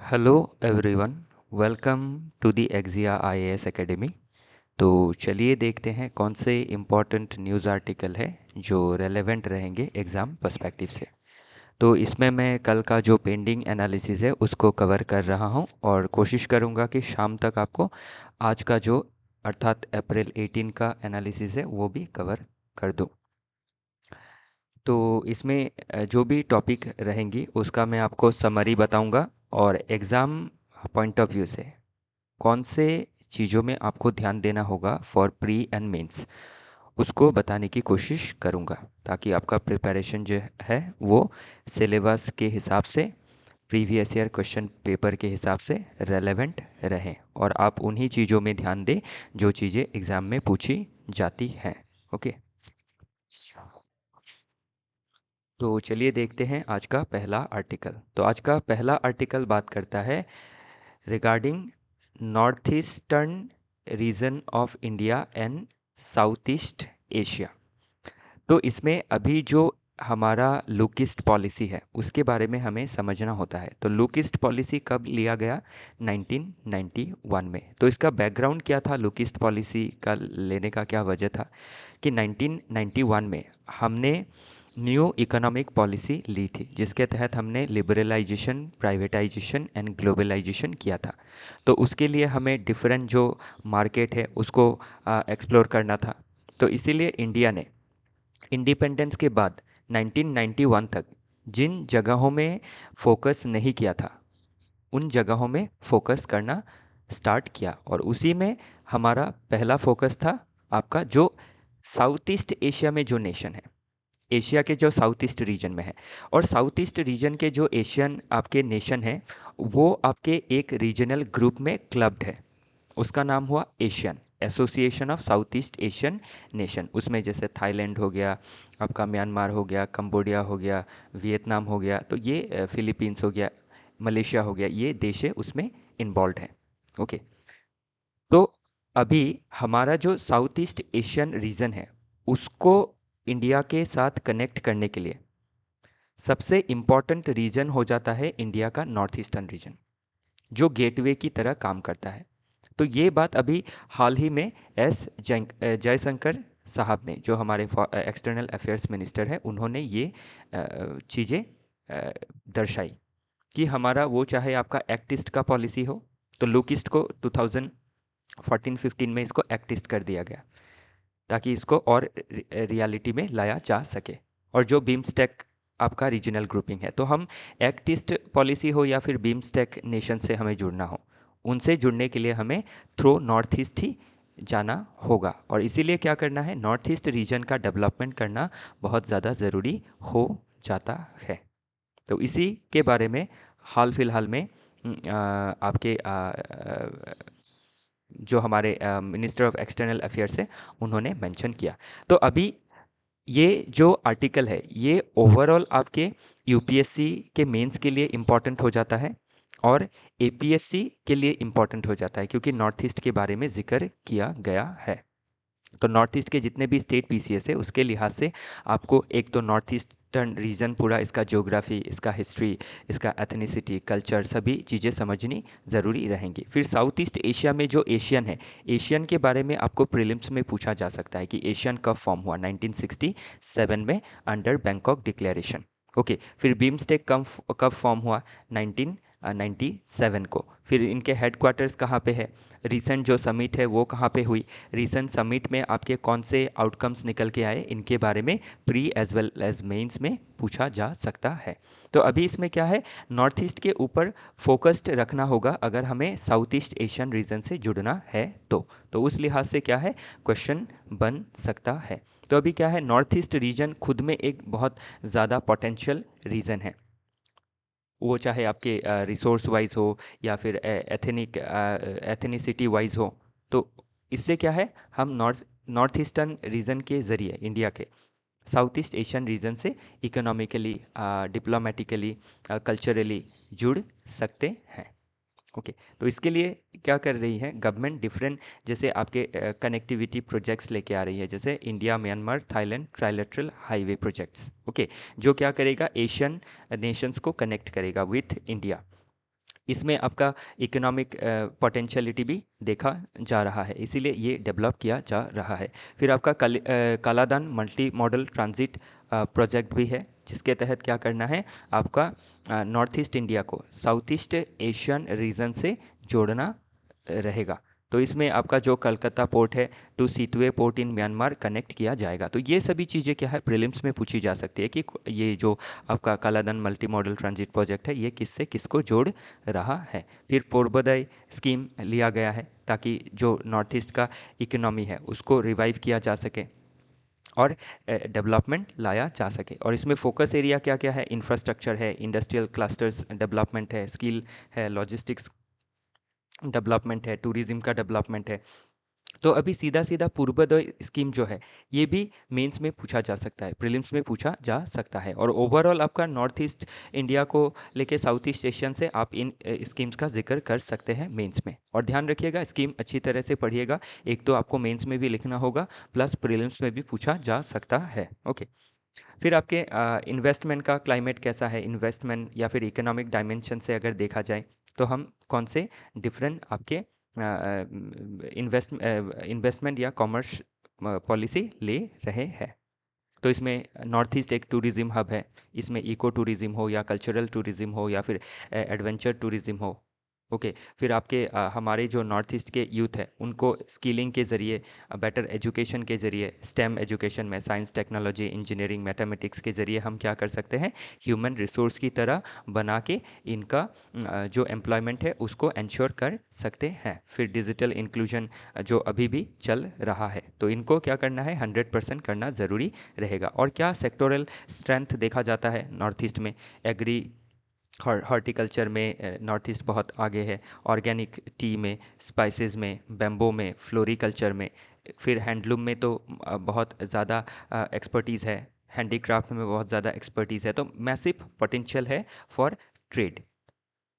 Hello everyone. Welcome to the Exia IAS academy. तो चलिए देखते हैं कौन से इम्पोर्टेंट न्यूज़ आर्टिकल है जो रेलेवेंट रहेंगे एग्ज़ाम पर्सपेक्टिव से। तो इसमें मैं कल का जो पेंडिंग एनालिसिस है उसको कवर कर रहा हूं और कोशिश करूंगा कि शाम तक आपको आज का जो अर्थात अप्रैल 18 का एनालिसिस है वो भी कवर कर दूं। तो इसमें जो भी टॉपिक रहेंगी उसका मैं आपको समरी बताऊंगा और एग्ज़ाम पॉइंट ऑफ व्यू से कौन से चीज़ों में आपको ध्यान देना होगा फॉर प्री एंड मेंस उसको बताने की कोशिश करूंगा, ताकि आपका प्रिपरेशन जो है वो सिलेबस के हिसाब से, प्रीवियस ईयर क्वेश्चन पेपर के हिसाब से रेलेवेंट रहें और आप उन्हीं चीज़ों में ध्यान दें जो चीज़ें एग्ज़ाम में पूछी जाती हैं। ओके, तो चलिए देखते हैं आज का पहला आर्टिकल। तो आज का पहला आर्टिकल बात करता है regarding north eastern region of India and south east Asia. तो इसमें अभी जो हमारा लुक ईस्ट पॉलिसी है उसके बारे में हमें समझना होता है। तो लुक ईस्ट पॉलिसी कब लिया गया? 1991 में। तो इसका बैकग्राउंड क्या था? लुक ईस्ट पॉलिसी का लेने का क्या वजह था कि 1991 में हमने न्यू इकोनॉमिक पॉलिसी ली थी, जिसके तहत हमने लिबरलाइजेशन, प्राइवेटाइजेशन एंड ग्लोबलाइजेशन किया था। तो उसके लिए हमें डिफरेंट जो मार्केट है उसको एक्सप्लोर करना था। तो इसीलिए इंडिया ने इंडिपेंडेंस के बाद 1991 तक जिन जगहों में फोकस नहीं किया था उन जगहों में फोकस करना स्टार्ट किया, और उसी में हमारा पहला फोकस था आपका जो साउथ ईस्ट एशिया में जो नेशन है, एशिया के जो साउथ ईस्ट रीजन में है। और साउथ ईस्ट रीजन के जो एशियन आपके नेशन है वो आपके एक रीजनल ग्रुप में क्लब्ड है। उसका नाम हुआ Asian, association of south east Asian nation. उसमें जैसे थाईलैंड हो गया, आपका म्यांमार हो गया, कंबोडिया हो गया, वियतनाम हो गया, तो ये फिलीपींस हो गया, मलेशिया हो गया, ये देश है उसमें इन्वॉल्व हैं। ओके, तो अभी हमारा जो साउथ ईस्ट एशियन रीजन है उसको इंडिया के साथ कनेक्ट करने के लिए सबसे इम्पॉर्टेंट रीजन हो जाता है इंडिया का नॉर्थ ईस्टर्न रीजन, जो गेटवे की तरह काम करता है। तो ये बात अभी हाल ही में जयशंकर साहब ने, जो हमारे एक्सटर्नल अफेयर्स मिनिस्टर हैं, उन्होंने ये चीज़ें दर्शाई कि हमारा वो चाहे आपका एक्ट ईस्ट का पॉलिसी हो, तो लुक ईस्ट को 2014-15 में इसको एक्ट ईस्ट कर दिया गया ताकि इसको और रियलिटी में लाया जा सके। और जो बीम्स्टेक आपका रीजनल ग्रुपिंग है, तो हम एक्ट ईस्ट पॉलिसी हो या फिर बीम्स्टेक नेशन से हमें जुड़ना हो, उनसे जुड़ने के लिए हमें थ्रू नॉर्थ ईस्ट ही जाना होगा। और इसीलिए क्या करना है, नॉर्थ ईस्ट रीजन का डेवलपमेंट करना बहुत ज़्यादा ज़रूरी हो जाता है। तो इसी के बारे में हाल फिलहाल में आपके जो हमारे मिनिस्टर ऑफ एक्सटर्नल अफेयर्स है उन्होंने मेंशन किया। तो अभी ये जो आर्टिकल है ये ओवरऑल आपके यूपीएससी के मेंस के लिए इम्पॉर्टेंट हो जाता है और एपीएससी के लिए इम्पॉर्टेंट हो जाता है, क्योंकि नॉर्थ ईस्ट के बारे में जिक्र किया गया है। तो नॉर्थ ईस्ट के जितने भी स्टेट पीसीएस है उसके लिहाज से आपको एक तो नॉर्थ ईस्टर्न रीजन पूरा, इसका ज्योग्राफी, इसका हिस्ट्री, इसका एथनिसिटी, कल्चर, सभी चीज़ें समझनी ज़रूरी रहेंगी। फिर साउथ ईस्ट एशिया में जो एशियन है, एशियन के बारे में आपको प्रीलिम्स में पूछा जा सकता है कि एशियन कब फॉर्म हुआ? 1967 में अंडर बैंकॉक डिक्लेरेशन। ओके, फिर बीम्स्टेक कब फॉर्म हुआ? 1997 को। फिर इनके हेडक्वार्टर्स कहाँ पे है? रिसेंट जो समिट है वो कहाँ पे हुई? रिसेंट समिट में आपके कौन से आउटकम्स निकल के आए, इनके बारे में pre as well as mains में पूछा जा सकता है। तो अभी इसमें क्या है, नॉर्थ ईस्ट के ऊपर फोकस्ड रखना होगा अगर हमें साउथ ईस्ट एशियन रीजन से जुड़ना है तो उस लिहाज से क्या है, क्वेश्चन बन सकता है। तो अभी क्या है, नॉर्थ ईस्ट रीजन खुद में एक बहुत ज़्यादा पोटेंशियल रीजन है, वो चाहे आपके रिसोर्स वाइज हो या फिर एथनिसिटी वाइज हो। तो इससे क्या है, हम नॉर्थ ईस्टर्न रीजन के ज़रिए इंडिया के साउथ ईस्ट एशियन रीजन से इकोनॉमिकली, डिप्लोमेटिकली, कल्चरली जुड़ सकते हैं। ओके, तो इसके लिए क्या कर रही है गवर्नमेंट? डिफरेंट जैसे आपके कनेक्टिविटी प्रोजेक्ट्स लेके आ रही है, जैसे India Myanmar Thailand trilateral highway projects. Okay, जो क्या करेगा, एशियन नेशंस को कनेक्ट करेगा विथ इंडिया। इसमें आपका इकोनॉमिक पोटेंशियलिटी भी देखा जा रहा है, इसीलिए ये डेवलप किया जा रहा है। फिर आपका Kaladan multimodal transit project भी है, जिसके तहत क्या करना है, आपका नॉर्थ ईस्ट इंडिया को साउथ ईस्ट एशियन रीजन से जोड़ना रहेगा। तो इसमें आपका जो कलकत्ता पोर्ट है to Sittwe port in Myanmar connect किया जाएगा। तो ये सभी चीज़ें क्या है, प्रीलिम्स में पूछी जा सकती है कि ये जो आपका कालाधन मल्टी मॉडल ट्रांजिट प्रोजेक्ट है ये किससे किसको जोड़ रहा है। फिर पूर्वोदय स्कीम लिया गया है ताकि जो नॉर्थ ईस्ट का इकोनॉमी है उसको रिवाइव किया जा सके और डेवलपमेंट लाया जा सके। और इसमें फोकस एरिया क्या क्या है, इंफ्रास्ट्रक्चर है, इंडस्ट्रियल क्लस्टर्स डेवलपमेंट है, स्किल है, लॉजिस्टिक्स डेवलपमेंट है, टूरिज्म का डेवलपमेंट है। तो अभी सीधा सीधा पूर्वोदय स्कीम जो है ये भी मेंस में पूछा जा सकता है, प्रीलिम्स में पूछा जा सकता है। और ओवरऑल आपका नॉर्थ ईस्ट इंडिया को लेके साउथ ईस्ट एशियन से आप इन स्कीम्स का जिक्र कर सकते हैं मेंस में। और ध्यान रखिएगा, स्कीम अच्छी तरह से पढ़िएगा, एक तो आपको मेंस में भी लिखना होगा प्लस प्रीलिम्स में भी पूछा जा सकता है। ओके। फिर आपके इन्वेस्टमेंट का क्लाइमेट कैसा है, इन्वेस्टमेंट या फिर इकोनॉमिक डायमेंशन से अगर देखा जाए तो हम कौन से डिफरेंट आपके इन्वेस्टमेंट या कॉमर्स पॉलिसी ले रहे हैं। तो इसमें नॉर्थ ईस्ट एक टूरिज़्म हब है, इसमें इको टूरिज़्म हो या कल्चरल टूरिज़्म हो या फिर एडवेंचर टूरिज़्म हो। ओके। फिर आपके हमारे जो नॉर्थ ईस्ट के यूथ है उनको स्किलिंग के ज़रिए, बेटर एजुकेशन के ज़रिए, स्टेम एजुकेशन में साइंस टेक्नोलॉजी इंजीनियरिंग मैथमेटिक्स के ज़रिए हम क्या कर सकते हैं, ह्यूमन रिसोर्स की तरह बना के इनका जो एम्प्लॉयमेंट है उसको इंश्योर कर सकते हैं। फिर डिजिटल इंक्लूजन जो अभी भी चल रहा है तो इनको क्या करना है, 100% करना ज़रूरी रहेगा। और क्या सेक्टोरल स्ट्रेंथ देखा जाता है नॉर्थ ईस्ट में, एग्री हॉर्टिकल्चर में नॉर्थ ईस्ट बहुत आगे है, ऑर्गेनिक टी में, स्पाइसेस में, बेम्बो में, फ्लोरिकल्चर में। फिर हैंडलूम में तो बहुत ज़्यादा एक्सपर्टीज़ है, हैंडीक्राफ्ट में बहुत ज़्यादा एक्सपर्टीज़ है, तो मैसिव पोटेंशियल है फॉर ट्रेड।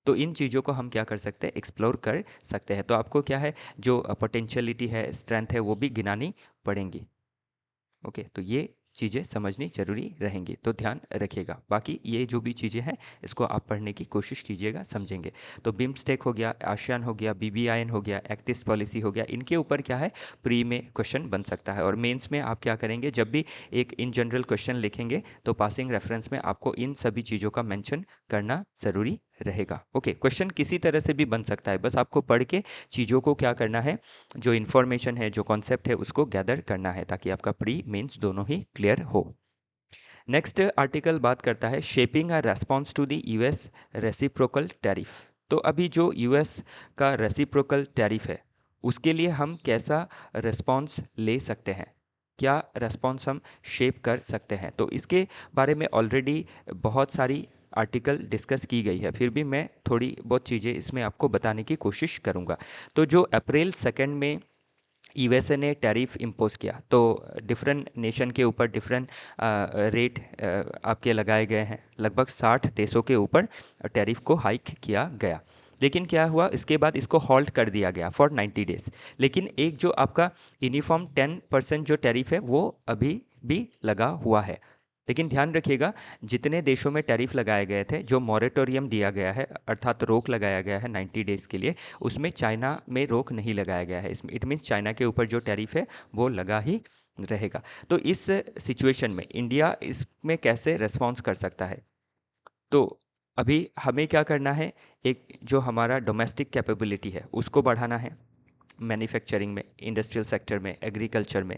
तो इन चीज़ों को हम क्या कर सकते हैं, एक्सप्लोर कर सकते हैं। तो आपको क्या है, जो पोटेंशियलिटी है, स्ट्रेंथ है, वो भी गिनानी पड़ेंगी। ओके। तो ये चीज़ें समझनी ज़रूरी रहेंगी, तो ध्यान रखिएगा। बाकी ये जो भी चीज़ें हैं इसको आप पढ़ने की कोशिश कीजिएगा, समझेंगे। तो बिम्स्टेक हो गया, आसियान हो गया, BBIN हो गया, एक्टिस पॉलिसी हो गया, इनके ऊपर क्या है, प्री में क्वेश्चन बन सकता है। और मेंस में आप क्या करेंगे, जब भी एक इन जनरल क्वेश्चन लिखेंगे तो पासिंग रेफरेंस में आपको इन सभी चीज़ों का मेंशन करना ज़रूरी रहेगा। ओके। क्वेश्चन किसी तरह से भी बन सकता है, बस आपको पढ़ के चीज़ों को क्या करना है, जो इन्फॉर्मेशन है, जो कॉन्सेप्ट है, उसको गैदर करना है ताकि आपका प्री मेंस दोनों ही क्लियर हो। नेक्स्ट आर्टिकल बात करता है shaping a response to the US reciprocal tariff. तो अभी जो यूएस का रेसिप्रोकल टैरिफ है उसके लिए हम कैसा रेस्पॉन्स ले सकते हैं, क्या रेस्पॉन्स हम शेप कर सकते हैं। तो इसके बारे में ऑलरेडी बहुत सारी आर्टिकल डिस्कस की गई है, फिर भी मैं थोड़ी बहुत चीज़ें इसमें आपको बताने की कोशिश करूँगा। तो जो अप्रैल 2 में यूएसए ने टैरिफ इम्पोज किया तो डिफरेंट नेशन के ऊपर डिफरेंट रेट आपके लगाए गए हैं, लगभग 60 देशों के ऊपर टैरिफ को हाइक किया गया। लेकिन क्या हुआ, इसके बाद इसको हॉल्ट कर दिया गया फॉर 90 डेज। लेकिन एक जो आपका यूनिफॉर्म 10% जो टैरिफ है वो अभी भी लगा हुआ है। लेकिन ध्यान रखिएगा, जितने देशों में टैरिफ लगाए गए थे, जो मॉरेटोरियम दिया गया है अर्थात रोक लगाया गया है 90 डेज़ के लिए, उसमें चाइना में रोक नहीं लगाया गया है। इसमें इट मीन्स चाइना के ऊपर जो टैरिफ है वो लगा ही रहेगा। तो इस सिचुएशन में इंडिया इसमें कैसे रिस्पॉन्स कर सकता है, तो अभी हमें क्या करना है, एक जो हमारा डोमेस्टिक कैपेबिलिटी है उसको बढ़ाना है, मैन्युफैक्चरिंग में, इंडस्ट्रियल सेक्टर में, एग्रीकल्चर में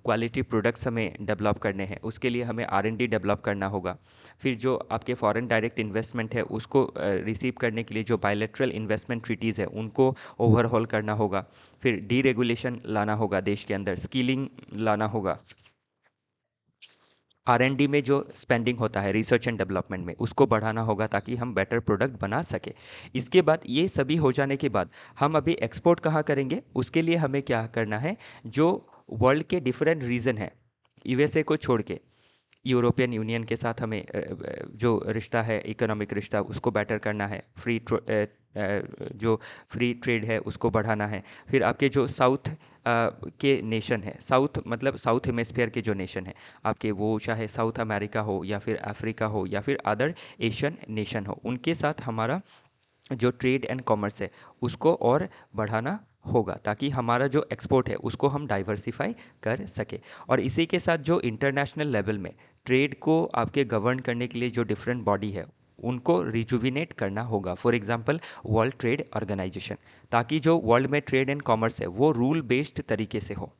क्वालिटी प्रोडक्ट्स हमें डेवलप करने हैं, उसके लिए हमें R&D डेवलप करना होगा। फिर जो आपके फॉरेन डायरेक्ट इन्वेस्टमेंट है उसको रिसीव करने के लिए जो बायलैटरल इन्वेस्टमेंट ट्रीटीज़ है उनको ओवरहॉल करना होगा। फिर डीरेगुलेशन लाना होगा देश के अंदर, स्किलिंग लाना होगा, R&D में जो स्पेंडिंग होता है रिसर्च एंड डेवलपमेंट में उसको बढ़ाना होगा ताकि हम बेटर प्रोडक्ट बना सके। इसके बाद ये सभी हो जाने के बाद हम अभी एक्सपोर्ट कहाँ करेंगे, उसके लिए हमें क्या करना है, जो वर्ल्ड के डिफरेंट रीजन है यूएसए को छोड़ के, यूरोपियन यूनियन के साथ हमें जो रिश्ता है, इकोनॉमिक रिश्ता, उसको बेटर करना है। जो फ्री ट्रेड है उसको बढ़ाना है। फिर आपके जो साउथ के नेशन है, साउथ मतलब साउथ हेमिस्फीयर के जो नेशन है आपके, वो चाहे साउथ अमेरिका हो या फिर अफ्रीका हो या फिर अदर एशियन नेशन हो, उनके साथ हमारा जो ट्रेड एंड कॉमर्स है उसको और बढ़ाना होगा, ताकि हमारा जो एक्सपोर्ट है उसको हम डाइवर्सिफाई कर सके। और इसी के साथ जो इंटरनेशनल लेवल में ट्रेड को आपके गवर्न करने के लिए जो डिफरेंट बॉडी है उनको रिजुविनेट करना होगा। For example world trade organization, ताकि जो वर्ल्ड में ट्रेड एंड कॉमर्स है वो रूल बेस्ड तरीके से हो।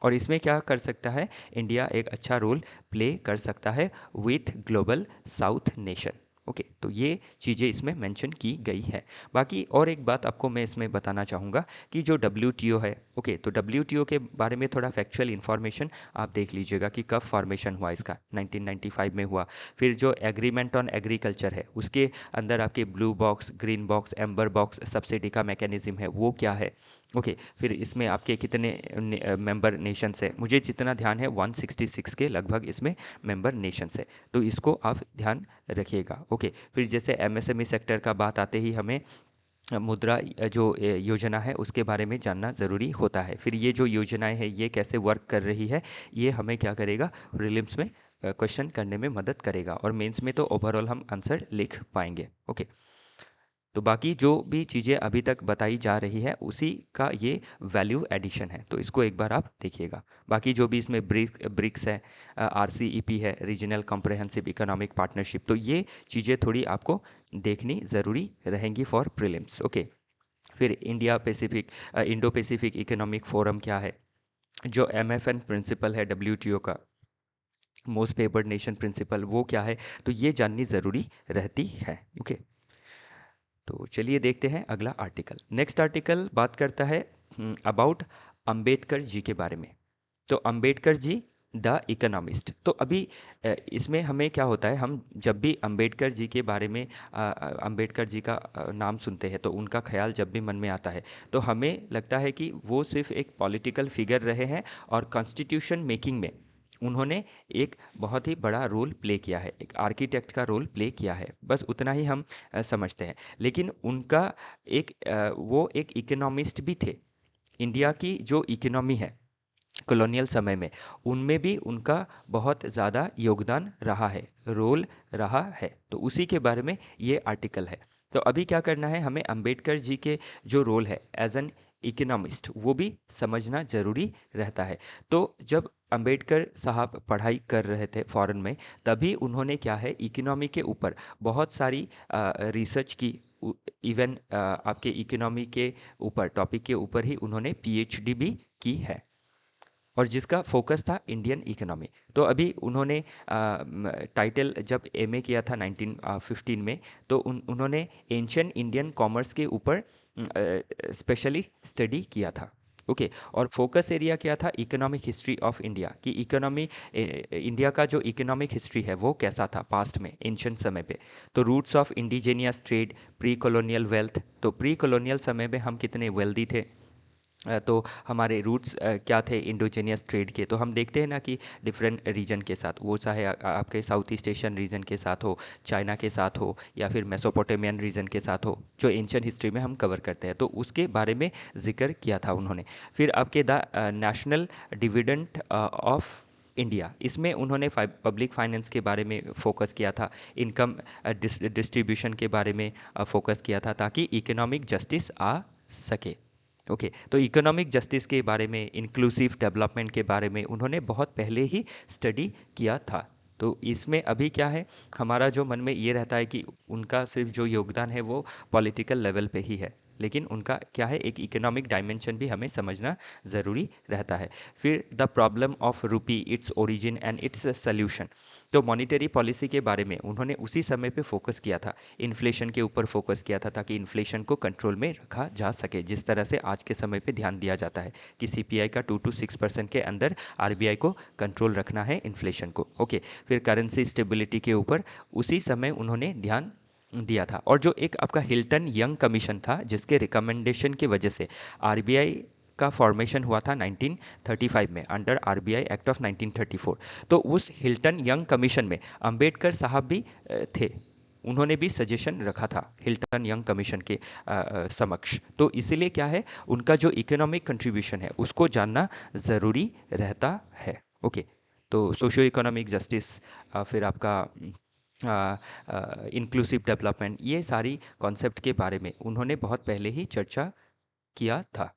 और इसमें क्या कर सकता है इंडिया, एक अच्छा रोल प्ले कर सकता है with global south nation. Okay, तो ये चीज़ें इसमें मेंशन की गई है। बाकी और एक बात आपको मैं इसमें बताना चाहूँगा कि जो डब्ल्यू है, ओके, तो डब्ल्यू के बारे में थोड़ा फैक्चुअल इन्फॉर्मेशन आप देख लीजिएगा कि कब फॉर्मेशन हुआ इसका। 1995 में हुआ। फिर जो एग्रीमेंट ऑन एग्रीकल्चर है उसके अंदर आपके blue box, green box, amber box subsidy का मैकेनिज्म है वो क्या है। ओके, फिर इसमें आपके कितने मेंबर नेशंस है, मुझे जितना ध्यान है 166 के लगभग इसमें मेंबर नेशंस है, तो इसको आप ध्यान रखिएगा। ओके, फिर जैसे एमएसएमई सेक्टर का बात आते ही हमें मुद्रा जो योजना है उसके बारे में जानना ज़रूरी होता है। फिर ये जो योजनाएं हैं ये कैसे वर्क कर रही है, ये हमें क्या करेगा प्रीलिम्स में क्वेश्चन करने में मदद करेगा, और मेंस में तो ओवरऑल हम आंसर लिख पाएंगे। ओके, तो बाकी जो भी चीज़ें अभी तक बताई जा रही है उसी का ये वैल्यू एडिशन है, तो इसको एक बार आप देखिएगा। बाकी जो भी इसमें ब्रिक्स है, आरसीईपी है, रीजनल कॉम्प्रहेंसिव इकोनॉमिक पार्टनरशिप, तो ये चीज़ें थोड़ी आपको देखनी ज़रूरी रहेंगी फॉर प्रीलिम्स। ओके, फिर India Pacific Indo Pacific economic forum क्या है, जो एमएफएन प्रिंसिपल है डब्ल्यूटीओ का, मोस्ट फेवर्ड नेशन प्रिंसिपल, वो क्या है, तो ये जाननी ज़रूरी रहती है। ओके, तो चलिए देखते हैं अगला आर्टिकल। नेक्स्ट आर्टिकल बात करता है अबाउट अंबेडकर जी के बारे में। तो अंबेडकर जी द इकोनॉमिस्ट, तो अभी इसमें हमें क्या होता है, हम जब भी अंबेडकर जी के बारे में अंबेडकर जी का नाम सुनते हैं तो उनका ख्याल जब भी मन में आता है तो हमें लगता है कि वो सिर्फ एक पॉलिटिकल फिगर रहे हैं और कॉन्स्टिट्यूशन मेकिंग में उन्होंने एक बहुत ही बड़ा रोल प्ले किया है, एक आर्किटेक्ट का रोल प्ले किया है, बस उतना ही हम समझते हैं। लेकिन उनका वो एक इकोनॉमिस्ट भी थे। इंडिया की जो इकोनॉमी है कॉलोनियल समय में, उनमें भी उनका बहुत ज़्यादा योगदान रहा है, रोल रहा है, तो उसी के बारे में ये आर्टिकल है। तो अभी क्या करना है, हमें अंबेडकर जी के जो रोल है एज एन इकोनॉमिस्ट वो भी समझना ज़रूरी रहता है। तो जब अंबेडकर साहब पढ़ाई कर रहे थे फॉरेन में, तभी उन्होंने क्या है इकोनॉमी के ऊपर बहुत सारी रिसर्च की। इवन आपके इकोनॉमी के ऊपर, टॉपिक के ऊपर ही उन्होंने पीएचडी भी की है, और जिसका फोकस था इंडियन इकोनॉमी। तो अभी उन्होंने टाइटल जब एमए किया था 1915 में, तो उन्होंने एंशियंट इंडियन कॉमर्स के ऊपर स्पेशली स्टडी किया था। ओके, और फोकस एरिया क्या था, इकोनॉमिक हिस्ट्री ऑफ इंडिया, कि इकोनॉमी इंडिया का जो इकोनॉमिक हिस्ट्री है वो कैसा था पास्ट में, एंशियंट समय पे। तो roots of indigenous trade, pre colonial wealth, तो प्री कॉलोनियल समय में हम कितने वेल्दी थे, तो हमारे रूट्स क्या थे इंडोजेनियस ट्रेड के। तो हम देखते हैं ना कि डिफरेंट रीजन के साथ, वो चाहे आपके साउथ ईस्ट एशियन रीजन के साथ हो, चाइना के साथ हो, या फिर मेसोपोटामियन रीजन के साथ हो, जो एंशियंट हिस्ट्री में हम कवर करते हैं, तो उसके बारे में जिक्र किया था उन्होंने। फिर आपके the national dividend of India, इसमें उन्होंने पब्लिक फाइनेंस के बारे में फोकस किया था, इनकम डिस्ट्रीब्यूशन के बारे में फोकस किया था, ताकि इकोनॉमिक जस्टिस आ सके। ओके, तो इकोनॉमिक जस्टिस के बारे में, इंक्लूसिव डेवलपमेंट के बारे में उन्होंने बहुत पहले ही स्टडी किया था। तो इसमें अभी क्या है, हमारा जो मन में ये रहता है कि उनका सिर्फ जो योगदान है वो पॉलिटिकल लेवल पे ही है, लेकिन उनका क्या है एक इकोनॉमिक डायमेंशन भी हमें समझना ज़रूरी रहता है। फिर द प्रॉब्लम ऑफ रूपी, its origin and it's solution, तो मॉनिटरी पॉलिसी के बारे में उन्होंने उसी समय पे फोकस किया था, इन्फ्लेशन के ऊपर फोकस किया था, ताकि इन्फ्लेशन को कंट्रोल में रखा जा सके, जिस तरह से आज के समय पे ध्यान दिया जाता है कि सीपीआई का 2 to 6% के अंदर आरबीआई को कंट्रोल रखना है इन्फ्लेशन को। ओके, फिर करेंसी स्टेबिलिटी के ऊपर उसी समय उन्होंने ध्यान दिया था। और जो एक आपका हिल्टन यंग कमीशन था, जिसके रिकमेंडेशन की वजह से आरबीआई का फॉर्मेशन हुआ था 1935 में अंडर आरबीआई एक्ट ऑफ 1934। तो उस हिल्टन यंग कमीशन में अंबेडकर साहब भी थे, उन्होंने भी सजेशन रखा था हिल्टन यंग कमीशन के समक्ष। तो इसीलिए क्या है, उनका जो इकोनॉमिक कंट्रीब्यूशन है उसको जानना ज़रूरी रहता है। ओके, तो सोशियो इकोनॉमिक जस्टिस, फिर आपका इंक्लूसिव डेवलपमेंट, ये सारी कॉन्सेप्ट के बारे में उन्होंने बहुत पहले ही चर्चा किया था।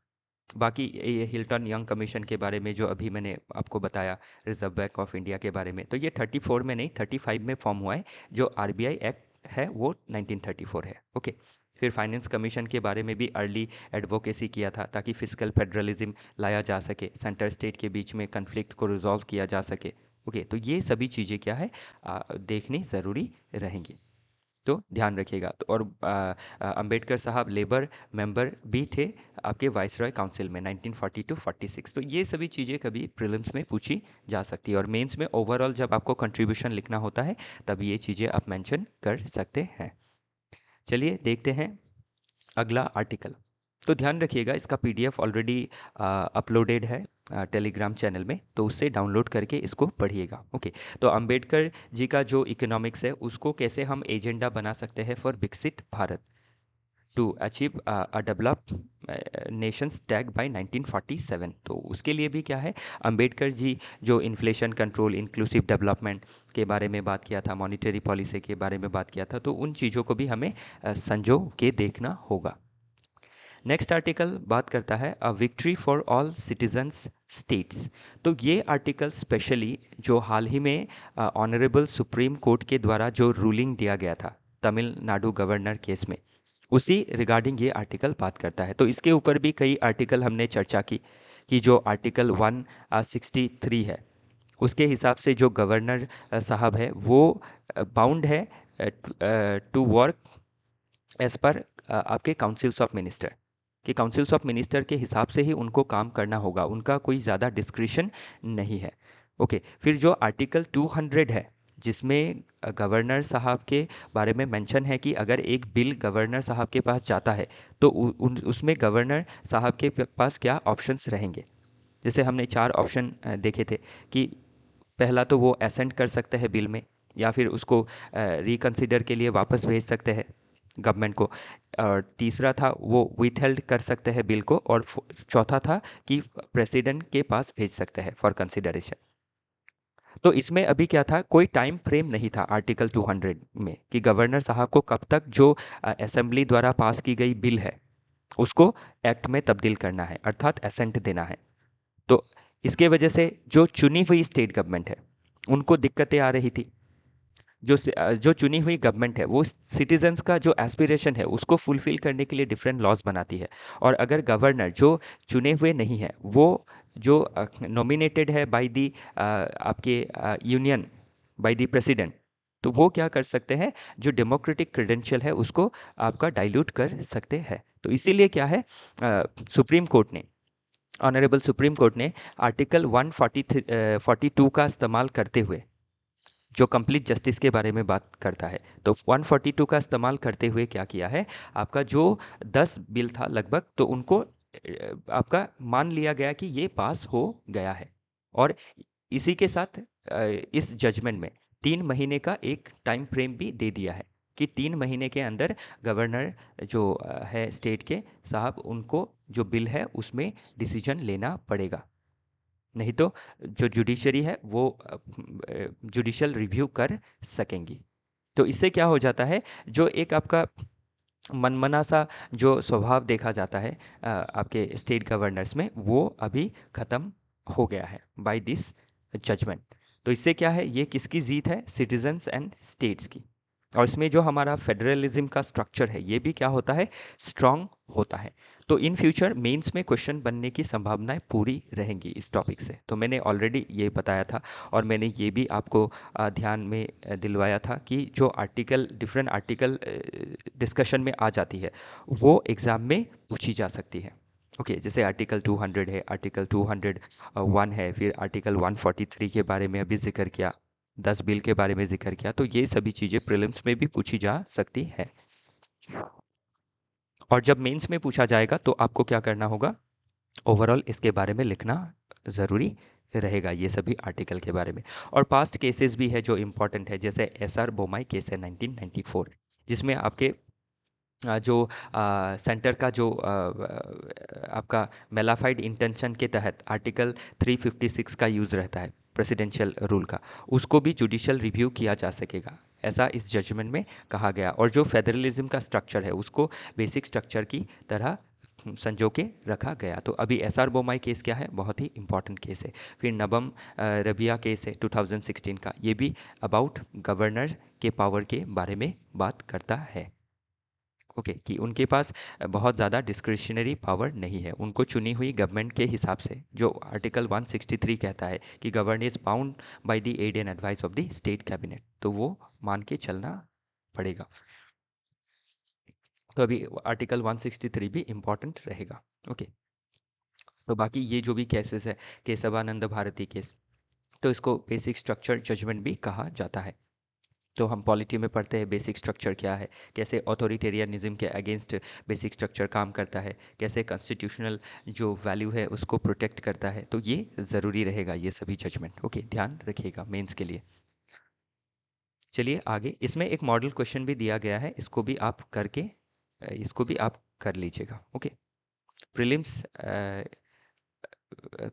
बाकी ये हिल्टन यंग कमीशन के बारे में जो अभी मैंने आपको बताया, रिजर्व बैंक ऑफ इंडिया के बारे में, तो ये 34 में नहीं 35 में फॉर्म हुआ है। जो आरबीआई एक्ट है वो 1934 है। ओके। फिर फाइनेंस कमीशन के बारे में भी अर्ली एडवोकेसी किया था ताकि फिजिकल फेडरलिज्म लाया जा सके, सेंटर स्टेट के बीच में कन्फ्लिक्ट को रिजॉल्व किया जा सके। ओके, तो ये सभी चीज़ें क्या है देखनी ज़रूरी रहेंगी, तो ध्यान रखिएगा। तो और अंबेडकर साहब लेबर मेंबर भी थे आपके वाइसरॉय काउंसिल में 1940 टू 46। तो ये सभी चीज़ें कभी प्रीलिम्स में पूछी जा सकती है और मेंस में ओवरऑल जब आपको कंट्रीब्यूशन लिखना होता है तब ये चीज़ें आप मेंशन कर सकते हैं। चलिए देखते हैं अगला आर्टिकल। तो ध्यान रखिएगा इसका पीडीएफ ऑलरेडी अपलोडेड है टेलीग्राम चैनल में, तो उससे डाउनलोड करके इसको पढ़िएगा। ओके। तो अंबेडकर जी का जो इकोनॉमिक्स है उसको कैसे हम एजेंडा बना सकते हैं फॉर विकसित Bharat to achieve a develop nations tag by 1947। तो उसके लिए भी क्या है, अंबेडकर जी जो इन्फ्लेशन कंट्रोल, इंक्लूसिव डेवलपमेंट के बारे में बात किया था, मॉनिटरी पॉलिसी के बारे में बात किया था, तो उन चीज़ों को भी हमें संजो के देखना होगा। नेक्स्ट आर्टिकल बात करता है अ victory for all citizens states. तो ये आर्टिकल स्पेशली जो हाल ही में ऑनरेबल सुप्रीम कोर्ट के द्वारा जो रूलिंग दिया गया था तमिलनाडु गवर्नर केस में, उसी रिगार्डिंग ये आर्टिकल बात करता है। तो इसके ऊपर भी कई आर्टिकल हमने चर्चा की कि जो आर्टिकल 163 है उसके हिसाब से जो गवर्नर साहब है वो बाउंड है टू वर्क एज पर आपके काउंसिल्स ऑफ मिनिस्टर, कि काउंसिल्स ऑफ मिनिस्टर के हिसाब से ही उनको काम करना होगा, उनका कोई ज़्यादा डिस्क्रिशन नहीं है। ओके। फिर जो आर्टिकल 200 है जिसमें गवर्नर साहब के बारे में मेंशन है कि अगर एक बिल गवर्नर साहब के पास जाता है तो उसमें गवर्नर साहब के पास क्या ऑप्शंस रहेंगे। जैसे हमने 4 ऑप्शन देखे थे कि पहला तो वो असेंट कर सकते हैं बिल में, या फिर उसको रिकंसिडर के लिए वापस भेज सकते हैं गवर्नमेंट को, और तीसरा था वो विथहेल्ड कर सकते हैं बिल को, और चौथा था कि प्रेसिडेंट के पास भेज सकते हैं फॉर कंसिडरेशन। तो इसमें अभी क्या था, कोई टाइम फ्रेम नहीं था आर्टिकल 200 में कि गवर्नर साहब को कब तक जो असेंबली द्वारा पास की गई बिल है उसको एक्ट में तब्दील करना है, अर्थात असेंट देना है। तो इसके वजह से जो चुनी हुई स्टेट गवर्नमेंट है उनको दिक्कतें आ रही थी। जो चुनी हुई गवर्नमेंट है वो सिटीजन्स का जो एस्पिरेशन है उसको फुलफिल करने के लिए डिफरेंट लॉज बनाती है, और अगर गवर्नर जो चुने हुए नहीं है वो जो नॉमिनेटेड है बाय दी आपके यूनियन, बाय दी प्रेसिडेंट, तो वो क्या कर सकते हैं, जो डेमोक्रेटिक क्रेडेंशियल है उसको आपका डाइल्यूट कर सकते हैं। तो इसीलिए क्या है, सुप्रीम कोर्ट ने, ऑनरेबल सुप्रीम कोर्ट ने आर्टिकल 142 का इस्तेमाल करते हुए, जो कंप्लीट जस्टिस के बारे में बात करता है, तो 142 का इस्तेमाल करते हुए क्या किया है, आपका जो 10 बिल था लगभग, तो उनको आपका मान लिया गया कि ये पास हो गया है। और इसी के साथ इस जजमेंट में 3 महीने का एक टाइम फ्रेम भी दे दिया है कि 3 महीने के अंदर गवर्नर जो है स्टेट के साहब, उनको जो बिल है उसमें डिसीजन लेना पड़ेगा, नहीं तो जो जुडिशरी है वो जुडिशियल रिव्यू कर सकेंगी। तो इससे क्या हो जाता है, जो एक आपका मनमना सा जो स्वभाव देखा जाता है आपके स्टेट गवर्नर्स में, वो अभी ख़त्म हो गया है बाय दिस जजमेंट। तो इससे क्या है, ये किसकी जीत है, सिटीजन्स एंड स्टेट्स की। और इसमें जो हमारा फेडरलिज्म का स्ट्रक्चर है ये भी क्या होता है, स्ट्रांग होता है। तो इन फ्यूचर मेंस में क्वेश्चन बनने की संभावनाएं पूरी रहेंगी इस टॉपिक से, तो मैंने ऑलरेडी ये बताया था। और मैंने ये भी आपको ध्यान में दिलवाया था कि जो आर्टिकल, डिफरेंट आर्टिकल डिस्कशन में आ जाती है वो एग्ज़ाम में पूछी जा सकती है। ओके, जैसे आर्टिकल 200 है, आर्टिकल 201 है, फिर आर्टिकल 143 के बारे में अभी जिक्र किया, 10 बिल के बारे में जिक्र किया, तो ये सभी चीज़ें प्रीलिम्स में भी पूछी जा सकती है। और जब मेंस में पूछा जाएगा तो आपको क्या करना होगा, ओवरऑल इसके बारे में लिखना ज़रूरी रहेगा, ये सभी आर्टिकल के बारे में। और पास्ट केसेस भी है जो इम्पोर्टेंट है, जैसे एसआर बोमाई केस है 1994, जिसमें आपके जो सेंटर का जो आपका मेलाफाइड इंटेंशन के तहत आर्टिकल 356 का यूज़ रहता है प्रेसिडेंशियल रूल का, उसको भी जुडिशियल रिव्यू किया जा सकेगा ऐसा इस जजमेंट में कहा गया। और जो फेडरलिज्म का स्ट्रक्चर है उसको बेसिक स्ट्रक्चर की तरह संजो के रखा गया। तो अभी एसआर बोमाई केस क्या है, बहुत ही इंपॉर्टेंट केस है। फिर नबम रबिया केस है 2016 का, ये भी अबाउट गवर्नर के पावर के बारे में बात करता है। ओके कि उनके पास बहुत ज़्यादा डिस्क्रिशनरी पावर नहीं है, उनको चुनी हुई गवर्नमेंट के हिसाब से, जो आर्टिकल 163 कहता है कि govern is bound by the aid and advice of the state cabinet, तो वो मान के चलना पड़ेगा। तो अभी आर्टिकल 163 भी इम्पॉर्टेंट रहेगा। ओके तो बाकी ये जो भी केसेस है, केशवानंद भारती केस, तो इसको बेसिक स्ट्रक्चर जजमेंट भी कहा जाता है। तो हम पॉलिटी में पढ़ते हैं बेसिक स्ट्रक्चर क्या है, कैसे ऑथोरिटेरियनिज्म के अगेंस्ट बेसिक स्ट्रक्चर काम करता है, कैसे कॉन्स्टिट्यूशनल जो वैल्यू है उसको प्रोटेक्ट करता है। तो ये ज़रूरी रहेगा ये सभी जजमेंट। ओके ध्यान रखिएगा मेंस के लिए। चलिए आगे, इसमें एक मॉडल क्वेश्चन भी दिया गया है, इसको भी आप करके इसको भी आप कर लीजिएगा। ओके प्रीलिम्स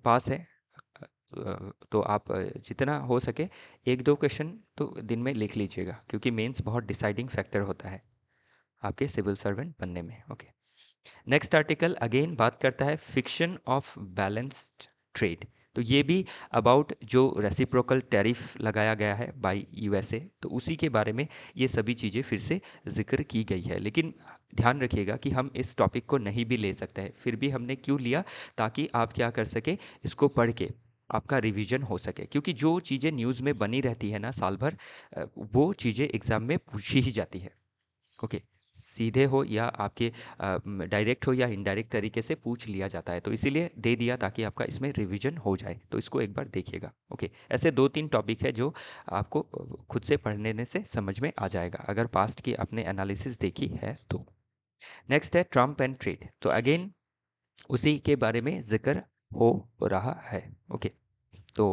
पास है, तो आप जितना हो सके एक दो क्वेश्चन तो दिन में लिख लीजिएगा, क्योंकि मेंस बहुत डिसाइडिंग फैक्टर होता है आपके सिविल सर्वेंट बनने में। ओके नेक्स्ट आर्टिकल अगेन बात करता है फिक्शन ऑफ बैलेंस्ड ट्रेड। तो ये भी अबाउट जो रेसिप्रोकल टैरिफ लगाया गया है बाय यूएसए, तो उसी के बारे में ये सभी चीज़ें फिर से जिक्र की गई है। लेकिन ध्यान रखिएगा कि हम इस टॉपिक को नहीं भी ले सकते हैं, फिर भी हमने क्यों लिया, ताकि आप क्या कर सके, इसको पढ़ के आपका रिवीजन हो सके। क्योंकि जो चीज़ें न्यूज़ में बनी रहती है ना साल भर, वो चीज़ें एग्ज़ाम में पूछी ही जाती है। ओके सीधे हो या आपके डायरेक्ट हो या इनडायरेक्ट तरीके से पूछ लिया जाता है, तो इसीलिए दे दिया ताकि आपका इसमें रिवीजन हो जाए। तो इसको एक बार देखिएगा। ओके ऐसे दो तीन टॉपिक है जो आपको खुद से पढ़ने से समझ में आ जाएगा, अगर पास्ट की आपने एनालिसिस देखी है तो। नेक्स्ट है ट्रम्प एंड ट्रेड, तो अगेन उसी के बारे में जिक्र हो रहा है। ओके तो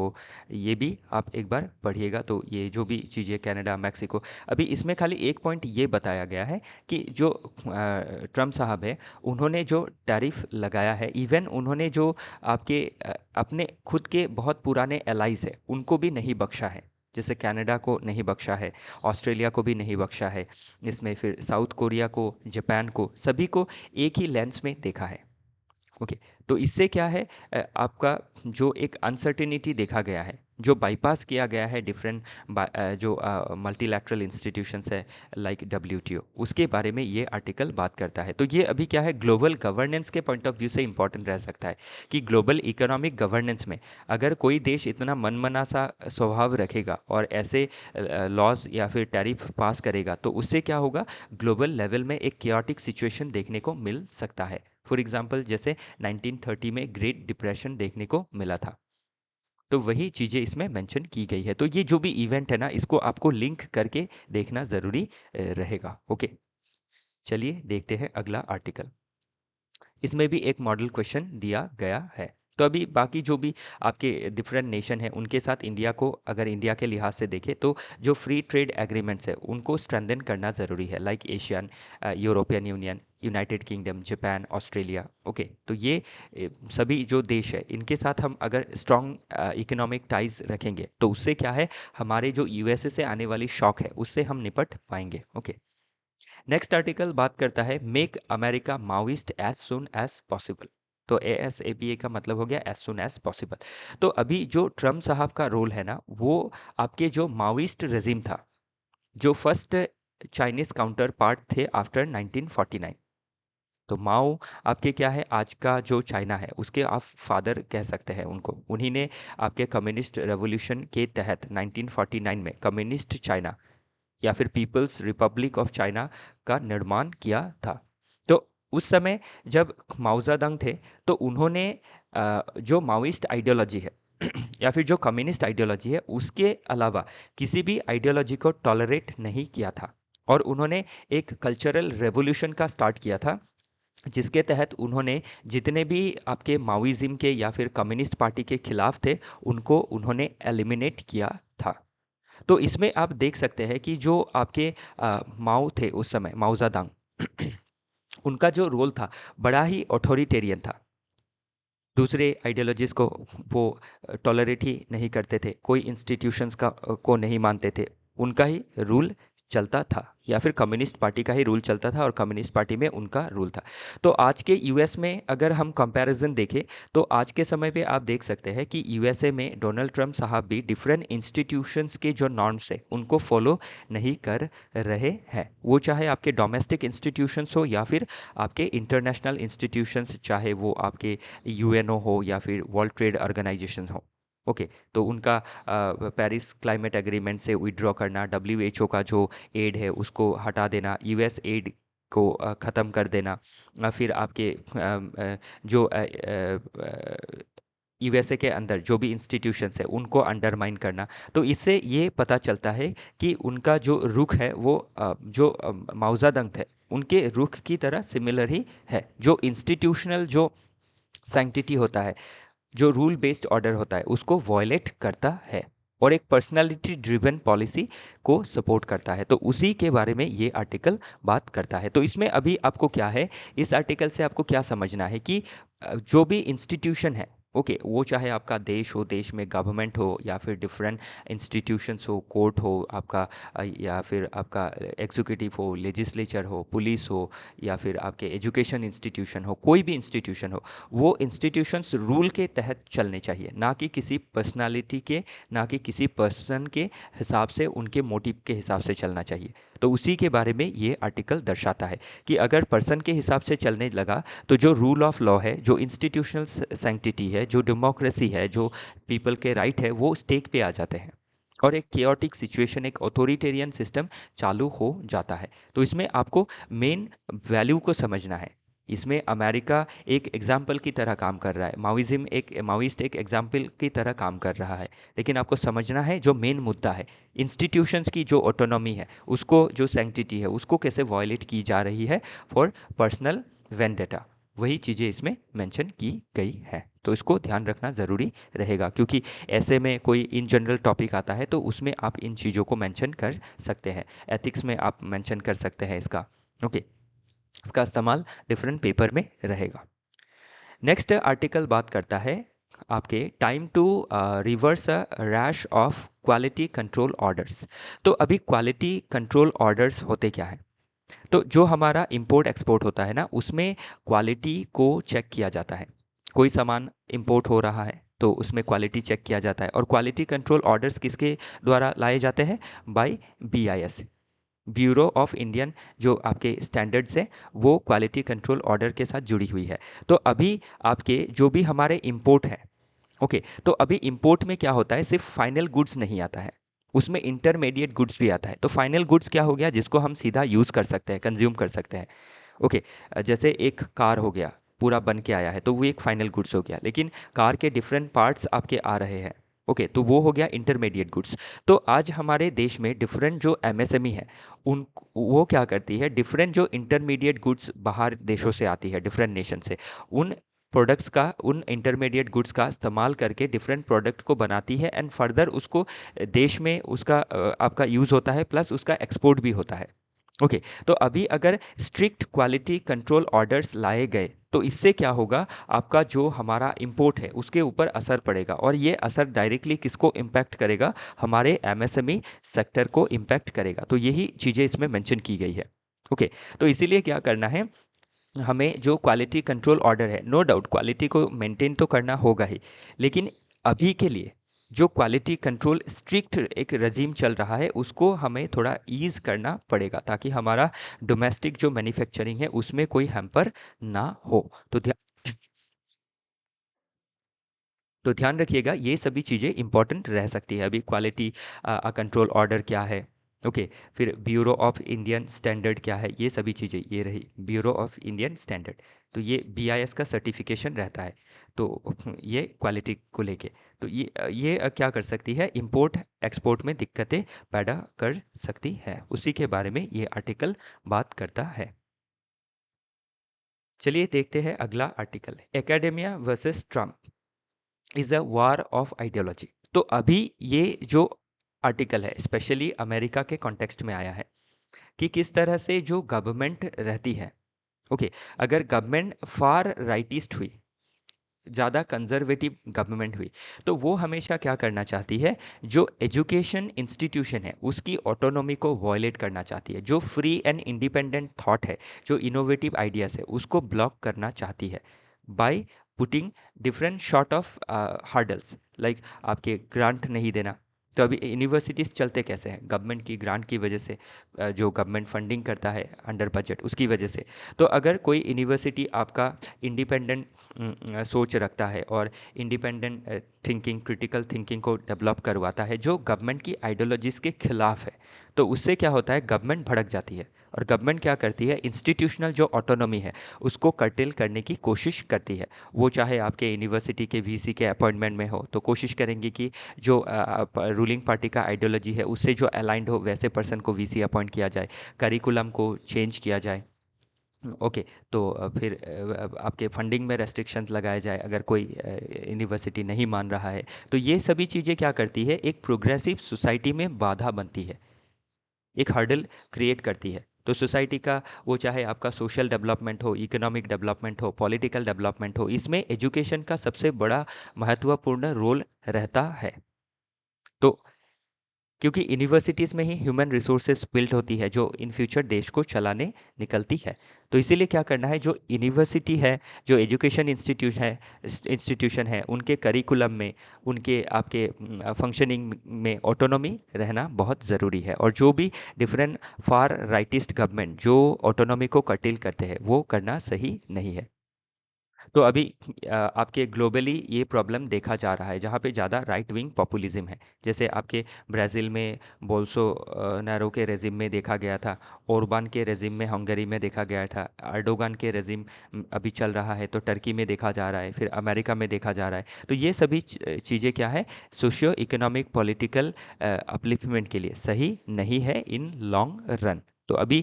ये भी आप एक बार पढ़िएगा। तो ये जो भी चीज़ें कनाडा, मैक्सिको, अभी इसमें खाली एक पॉइंट ये बताया गया है कि जो ट्रम्प साहब है उन्होंने जो टैरिफ लगाया है, इवन उन्होंने जो आपके अपने खुद के बहुत पुराने एलाइज है उनको भी नहीं बख्शा है। जैसे कनाडा को नहीं बख्शा है, ऑस्ट्रेलिया को भी नहीं बख्शा है, इसमें फिर साउथ कोरिया को, जापान को, सभी को एक ही लेंस में देखा है। ओके तो इससे क्या है, आपका जो एक अनसर्टेनिटी देखा गया है, जो बाईपास किया गया है डिफरेंट जो मल्टीलैटरल इंस्टीट्यूशंस है लाइक डब्ल्यूटीओ, उसके बारे में ये आर्टिकल बात करता है। तो ये अभी क्या है, ग्लोबल गवर्नेंस के पॉइंट ऑफ व्यू से इंपॉर्टेंट रह सकता है कि ग्लोबल इकोनॉमिक गवर्नेंस में अगर कोई देश इतना मनमना सा स्वभाव रखेगा और ऐसे लॉज या फिर टैरिफ पास करेगा, तो उससे क्या होगा, ग्लोबल लेवल में एक क्याटिक सिचुएशन देखने को मिल सकता है। फॉर एग्जाम्पल जैसे 1930 में ग्रेट डिप्रेशन देखने को मिला था, तो वही चीज़ें इसमें मेंशन की गई है। तो ये जो भी इवेंट है ना, इसको आपको लिंक करके देखना ज़रूरी रहेगा। ओके चलिए देखते हैं अगला आर्टिकल। इसमें भी एक मॉडल क्वेश्चन दिया गया है। तो अभी बाकी जो भी आपके डिफरेंट नेशन है उनके साथ इंडिया को, अगर इंडिया के लिहाज से देखें तो जो फ्री ट्रेड एग्रीमेंट्स है उनको स्ट्रेंथन करना ज़रूरी है, like Asian, European union, United kingdom, Japan, Australia. Okay तो ये सभी जो देश है इनके साथ हम अगर स्ट्रॉन्ग इकोनॉमिक टाइज रखेंगे तो उससे क्या है, हमारे जो यूएसए से आने वाली शॉक है उससे हम निपट पाएंगे। ओके नेक्स्ट आर्टिकल बात करता है make America Maoist as soon as possible. तो ASAPA का मतलब हो गया एज सुन एज पॉसिबल। तो अभी जो ट्रम्प साहब का रोल है ना, वो आपके जो माओइस्ट रेजिम था, जो फर्स्ट चाइनीज काउंटर पार्ट थे आफ्टर 1949। तो माओ आपके क्या है, आज का जो चाइना है उसके आप फादर कह सकते हैं उनको। उन्हीं ने आपके कम्युनिस्ट रेवोल्यूशन के तहत 1949 में कम्युनिस्ट चाइना या फिर पीपल्स रिपब्लिक ऑफ चाइना का निर्माण किया था। तो उस समय जब माओज़ेडंग थे, तो उन्होंने जो माओइस्ट आइडियोलॉजी है या फिर जो कम्युनिस्ट आइडियोलॉजी है उसके अलावा किसी भी आइडियोलॉजी को टॉलरेट नहीं किया था। और उन्होंने एक कल्चरल रेवोल्यूशन का स्टार्ट किया था, जिसके तहत उन्होंने जितने भी आपके माओइज्म के या फिर कम्युनिस्ट पार्टी के खिलाफ थे उनको उन्होंने एलिमिनेट किया था। तो इसमें आप देख सकते हैं कि जो आपके माओ थे उस समय, माओज़ेडंग उनका जो रोल था बड़ा ही ऑथोरिटेरियन था। दूसरे आइडियोलॉजीज़ को वो टॉलरेट ही नहीं करते थे, कोई इंस्टीट्यूशंस का को नहीं मानते थे, उनका ही रूल चलता था या फिर कम्युनिस्ट पार्टी का ही रूल चलता था और कम्युनिस्ट पार्टी में उनका रूल था। तो आज के यूएस में अगर हम कंपैरिजन देखें तो आज के समय पे आप देख सकते हैं कि यूएसए में डोनाल्ड ट्रंप साहब भी डिफरेंट इंस्टीट्यूशंस के जो नॉर्म्स है उनको फॉलो नहीं कर रहे हैं। वो चाहे आपके डोमेस्टिक इंस्टीट्यूशंस हो या फिर आपके इंटरनेशनल इंस्टीट्यूशंस, चाहे वो आपके यूएनओ हो या फिर वर्ल्ड ट्रेड ऑर्गेनाइजेशन हो। ओके, तो उनका पेरिस क्लाइमेट एग्रीमेंट से विड्रॉ करना, डब्ल्यूएचओ का जो एड है उसको हटा देना, यूएस एड को ख़त्म कर देना, फिर आपके जो यूएसए के अंदर जो भी इंस्टीट्यूशंस है उनको अंडरमाइन करना। तो इससे ये पता चलता है कि उनका जो रुख है वो जो माओ ज़ेडुंग थे उनके रुख की तरह सिमिलर ही है। जो इंस्टीट्यूशनल जो सैंक्टिटी होता है, जो रूल बेस्ड ऑर्डर होता है, उसको वॉयलेट करता है और एक पर्सनालिटी ड्रिवन पॉलिसी को सपोर्ट करता है। तो उसी के बारे में ये आर्टिकल बात करता है। तो इसमें अभी आपको क्या है, इस आर्टिकल से आपको क्या समझना है कि जो भी इंस्टीट्यूशन है, ओके, वो चाहे आपका देश हो, देश में गवर्नमेंट हो या फिर डिफरेंट इंस्टीट्यूशंस हो, कोर्ट हो आपका, या फिर आपका एग्जीक्यूटिव हो, लेजिस्लेचर हो, पुलिस हो, या फिर आपके एजुकेशन इंस्टीट्यूशन हो, कोई भी इंस्टीट्यूशन हो, वो इंस्टीट्यूशंस रूल के तहत चलने चाहिए, ना कि किसी पर्सनालिटी के, ना कि किसी पर्सन के हिसाब से, उनके मोटिव के हिसाब से चलना चाहिए। तो उसी के बारे में ये आर्टिकल दर्शाता है कि अगर पर्सन के हिसाब से चलने लगा तो जो रूल ऑफ लॉ है, जो इंस्टीट्यूशनल सैंक्टिटी है, जो डेमोक्रेसी है, जो पीपल के राइट है, वो स्टेक पे आ जाते हैं और एक केओटिक सिचुएशन, एक ऑथोरिटेरियन सिस्टम चालू हो जाता है। तो इसमें आपको मेन वैल्यू को समझना है। इसमें अमेरिका एक एग्जाम्पल की तरह काम कर रहा है, माओइज्म एक माओइस्ट एक एग्जाम्पल की तरह काम कर रहा है, लेकिन आपको समझना है जो मेन मुद्दा है, इंस्टीट्यूशंस की जो ऑटोनॉमी है, उसको, जो सैंक्टिटी है, उसको कैसे वायलेट की जा रही है फॉर पर्सनल वेंडेटा। वही चीज़ें इसमें मेंशन की गई है। तो इसको ध्यान रखना ज़रूरी रहेगा, क्योंकि ऐसे में कोई इन जनरल टॉपिक आता है तो उसमें आप इन चीज़ों को मेंशन कर सकते हैं। एथिक्स में आप मेंशन कर सकते हैं इसका। ओके, इसका इस्तेमाल डिफरेंट पेपर में रहेगा। नेक्स्ट आर्टिकल बात करता है आपके time to reverse a rash of quality control orders. तो अभी क्वालिटी कंट्रोल ऑर्डर्स होते क्या है? तो जो हमारा इंपोर्ट एक्सपोर्ट होता है ना, उसमें क्वालिटी को चेक किया जाता है। कोई सामान इंपोर्ट हो रहा है तो उसमें क्वालिटी चेक किया जाता है, और क्वालिटी कंट्रोल ऑर्डर्स किसके द्वारा लाए जाते हैं? By BIS, bureau of Indian जो आपके स्टैंडर्ड्स है, वो क्वालिटी कंट्रोल ऑर्डर के साथ जुड़ी हुई है। तो अभी आपके जो भी हमारे इंपोर्ट हैं, ओके, तो अभी इंपोर्ट में क्या होता है, सिर्फ फाइनल गुड्स नहीं आता है, उसमें इंटरमीडिएट गुड्स भी आता है। तो फाइनल गुड्स क्या हो गया, जिसको हम सीधा यूज़ कर सकते हैं, कंज्यूम कर सकते हैं। ओके, जैसे एक कार हो गया, पूरा बन के आया है तो वो एक फाइनल गुड्स हो गया, लेकिन कार के डिफरेंट पार्ट्स आपके आ रहे हैं, ओके, तो वो हो गया इंटरमीडिएट गुड्स। तो आज हमारे देश में डिफरेंट जो एमएसएमई है, उन वो क्या करती है, डिफरेंट जो इंटरमीडिएट गुड्स बाहर देशों से आती है, डिफरेंट नेशन से, उन प्रोडक्ट्स का, उन इंटरमीडिएट गुड्स का इस्तेमाल करके डिफरेंट प्रोडक्ट को बनाती है, एंड फर्दर उसको देश में उसका आपका यूज़ होता है, प्लस उसका एक्सपोर्ट भी होता है। ओके, तो अभी अगर स्ट्रिक्ट क्वालिटी कंट्रोल ऑर्डर्स लाए गए तो इससे क्या होगा, आपका जो हमारा इंपोर्ट है उसके ऊपर असर पड़ेगा, और ये असर डायरेक्टली किसको इम्पैक्ट करेगा, हमारे एमएसएमई सेक्टर को इम्पैक्ट करेगा। तो यही चीज़ें इसमें मेंशन की गई है। ओके, तो इसीलिए क्या करना है, हमें जो क्वालिटी कंट्रोल ऑर्डर है, नो डाउट क्वालिटी को मेंटेन तो करना होगा ही, लेकिन अभी के लिए जो क्वालिटी कंट्रोल स्ट्रिक्ट एक रजीम चल रहा है उसको हमें थोड़ा ईज़ करना पड़ेगा, ताकि हमारा डोमेस्टिक जो मैन्युफैक्चरिंग है उसमें कोई हैम्पर ना हो। तो ध्यान रखिएगा, ये सभी चीज़ें इंपॉर्टेंट रह सकती है। अभी क्वालिटी कंट्रोल ऑर्डर क्या है, ओके, फिर ब्यूरो ऑफ इंडियन स्टैंडर्ड क्या है, ये सभी चीज़ें, ये रही ब्यूरो ऑफ इंडियन स्टैंडर्ड, तो ये बीआईएस का सर्टिफिकेशन रहता है। तो ये क्वालिटी को लेके, तो ये क्या कर सकती है, इंपोर्ट एक्सपोर्ट में दिक्कतें पैदा कर सकती है। उसी के बारे में ये आर्टिकल बात करता है। चलिए देखते हैं अगला article, academia versus Trump is a war of ideology. तो अभी ये जो आर्टिकल है स्पेशली अमेरिका के कॉन्टेक्स्ट में आया है कि किस तरह से जो गवर्नमेंट रहती है, ओके, अगर गवर्नमेंट फार राइटिस्ट हुई, ज़्यादा कंजर्वेटिव गवर्नमेंट हुई, तो वो हमेशा क्या करना चाहती है, जो एजुकेशन इंस्टीट्यूशन है उसकी ऑटोनॉमी को वॉयलेट करना चाहती है, जो फ्री एंड इंडिपेंडेंट थॉट है, जो इनोवेटिव आइडियाज़ है उसको ब्लॉक करना चाहती है by putting different short of hurdles, like आपके ग्रांट नहीं देना। तो अभी यूनिवर्सिटीज़ चलते कैसे हैं, गवर्नमेंट की ग्रांट की वजह से, जो गवर्नमेंट फंडिंग करता है अंडर बजट उसकी वजह से। तो अगर कोई यूनिवर्सिटी आपका इंडिपेंडेंट सोच रखता है और इंडिपेंडेंट थिंकिंग, क्रिटिकल थिंकिंग को डेवलप करवाता है जो गवर्नमेंट की आइडियोलॉजीज़ के खिलाफ है, तो उससे क्या होता है, गवर्नमेंट भड़क जाती है। और गवर्नमेंट क्या करती है, इंस्टीट्यूशनल जो ऑटोनॉमी है उसको कर्टेल करने की कोशिश करती है। वो चाहे आपके यूनिवर्सिटी के वीसी के अपॉइंटमेंट में हो, तो कोशिश करेंगे कि जो रूलिंग पार्टी का आइडियोलॉजी है उससे जो अलाइंड हो वैसे पर्सन को वीसी अपॉइंट किया जाए, करिकुलम को चेंज किया जाए। ओके, तो फिर आपके फंडिंग में रेस्ट्रिक्शंस लगाए जाए अगर कोई यूनिवर्सिटी नहीं मान रहा है। तो ये सभी चीज़ें क्या करती है, एक प्रोग्रेसिव सोसाइटी में बाधा बनती है, एक हर्डल क्रिएट करती है। तो सोसाइटी का, वो चाहे आपका सोशल डेवलपमेंट हो, इकोनॉमिक डेवलपमेंट हो, पॉलिटिकल डेवलपमेंट हो, इसमें एजुकेशन का सबसे बड़ा महत्वपूर्ण रोल रहता है। तो क्योंकि यूनिवर्सिटीज़ में ही ह्यूमन रिसोर्सेज बिल्ड होती है जो इन फ्यूचर देश को चलाने निकलती है। तो इसीलिए क्या करना है, जो यूनिवर्सिटी है, जो एजुकेशन इंस्टीट्यूशन है, उनके करिकुलम में, उनके आपके फंक्शनिंग में ऑटोनॉमी रहना बहुत ज़रूरी है। और जो भी डिफरेंट फार राइटिस्ट गवर्नमेंट जो ऑटोनॉमी को कर्टेल करते हैं वो करना सही नहीं है। तो अभी आपके ग्लोबली ये प्रॉब्लम देखा जा रहा है जहाँ पे ज़्यादा राइट विंग पॉपुलिज्म है। जैसे आपके ब्राज़ील में बोल्सो नारो के रेजिम में देखा गया था, ओरबान के रेजिम में हंगरी में देखा गया था, अर्डोगान के रेजिम अभी चल रहा है तो टर्की में देखा जा रहा है, फिर अमेरिका में देखा जा रहा है। तो ये सभी चीज़ें क्या है, सोशियो इकोनॉमिक पॉलिटिकल अपलिफ्टमेंट के लिए सही नहीं है इन लॉन्ग रन। तो अभी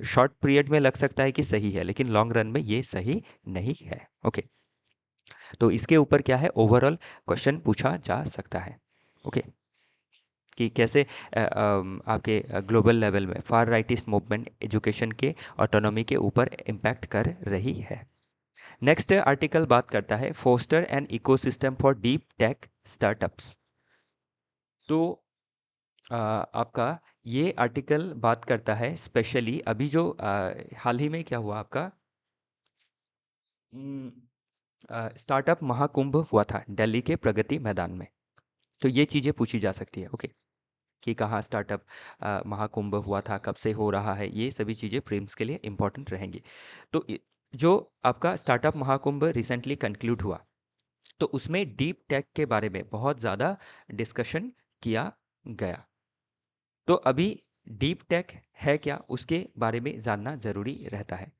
शॉर्ट पीरियड में लग सकता है कि सही है, लेकिन लॉन्ग रन में ये सही नहीं है। ओके, तो इसके ऊपर क्या है, ओवरऑल क्वेश्चन पूछा जा सकता है। ओके, कि कैसे आपके ग्लोबल लेवल में फार राइटिस्ट मूवमेंट एजुकेशन के ऑटोनॉमी के ऊपर इम्पैक्ट कर रही है। नेक्स्ट आर्टिकल बात करता है foster an ecosystem for deep tech startups. तो आपका ये आर्टिकल बात करता है स्पेशली अभी जो हाल ही में क्या हुआ आपका, स्टार्टअप महाकुंभ हुआ था दिल्ली के प्रगति मैदान में। तो ये चीज़ें पूछी जा सकती है। ओके, कि कहाँ स्टार्टअप महाकुंभ हुआ था, कब से हो रहा है, ये सभी चीज़ें प्रीम्स के लिए इम्पोर्टेंट रहेंगी। तो जो आपका स्टार्टअप महाकुंभ रिसेंटली कंक्लूड हुआ, तो उसमें डीप टेक के बारे में बहुत ज़्यादा डिस्कशन किया गया। तो अभी डीप टेक है क्या, उसके बारे में जानना ज़रूरी रहता है।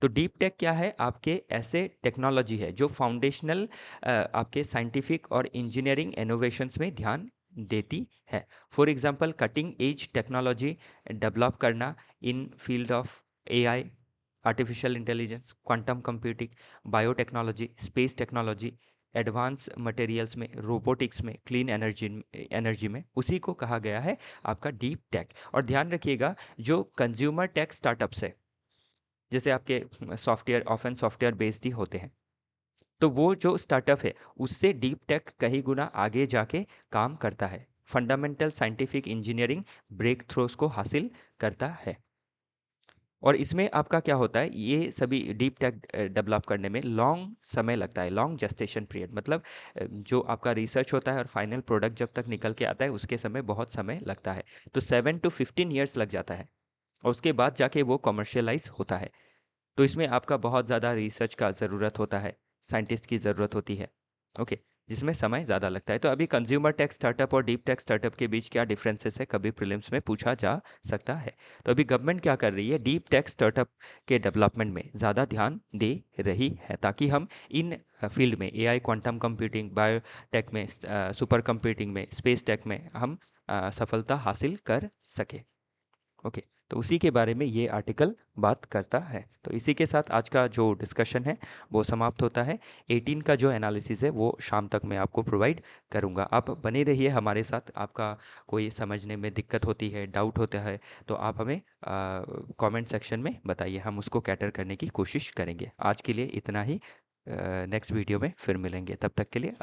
तो डीप टेक क्या है, आपके ऐसे टेक्नोलॉजी है जो फाउंडेशनल आपके साइंटिफिक और इंजीनियरिंग इनोवेशंस में ध्यान देती है। For example cutting edge technology develop करना in field of AI, artificial intelligence, quantum computing, biotechnology, space technology, advance materials में, रोबोटिक्स में, क्लीन एनर्जी एनर्जी में, उसी को कहा गया है आपका डीप टेक। और ध्यान रखिएगा, जो कंज्यूमर टेक स्टार्टअप्स है, जैसे आपके सॉफ्टवेयर ऑफन सॉफ्टवेयर बेस्ड ही होते हैं, तो वो जो स्टार्टअप है उससे डीप टेक कहीं गुना आगे जाके काम करता है, fundamental scientific engineering breakthroughs को हासिल करता है। और इसमें आपका क्या होता है, ये सभी डीप टेक डेवलप करने में लॉन्ग समय लगता है, लॉन्ग जेस्टेशन पीरियड, मतलब जो आपका रिसर्च होता है और फाइनल प्रोडक्ट जब तक निकल के आता है उसके समय बहुत समय लगता है। तो 7 to 15 years लग जाता है, और उसके बाद जाके वो कमर्शियलाइज होता है। तो इसमें आपका बहुत ज़्यादा रिसर्च का ज़रूरत होता है, साइंटिस्ट की ज़रूरत होती है। ओके, जिसमें समय ज़्यादा लगता है। तो अभी कंज्यूमर टेक स्टार्टअप और डीप टेक स्टार्टअप के बीच क्या डिफरेंसेस है, कभी प्रीलिम्स में पूछा जा सकता है। तो अभी गवर्नमेंट क्या कर रही है, डीप टेक स्टार्टअप के डेवलपमेंट में ज़्यादा ध्यान दे रही है, ताकि हम इन फील्ड में एआई, क्वांटम कंप्यूटिंग, बायोटेक में, सुपर कंप्यूटिंग में, स्पेस टेक में हम सफलता हासिल कर सके। ओके, तो उसी के बारे में ये आर्टिकल बात करता है। तो इसी के साथ आज का जो डिस्कशन है वो समाप्त होता है। 18 का जो एनालिसिस है वो शाम तक मैं आपको प्रोवाइड करूँगा। आप बने रहिए हमारे साथ। आपका कोई समझने में दिक्कत होती है, डाउट होता है, तो आप हमें कमेंट सेक्शन में बताइए, हम उसको कैटर करने की कोशिश करेंगे। आज के लिए इतना ही। नेक्स्ट वीडियो में फिर मिलेंगे, तब तक के लिए।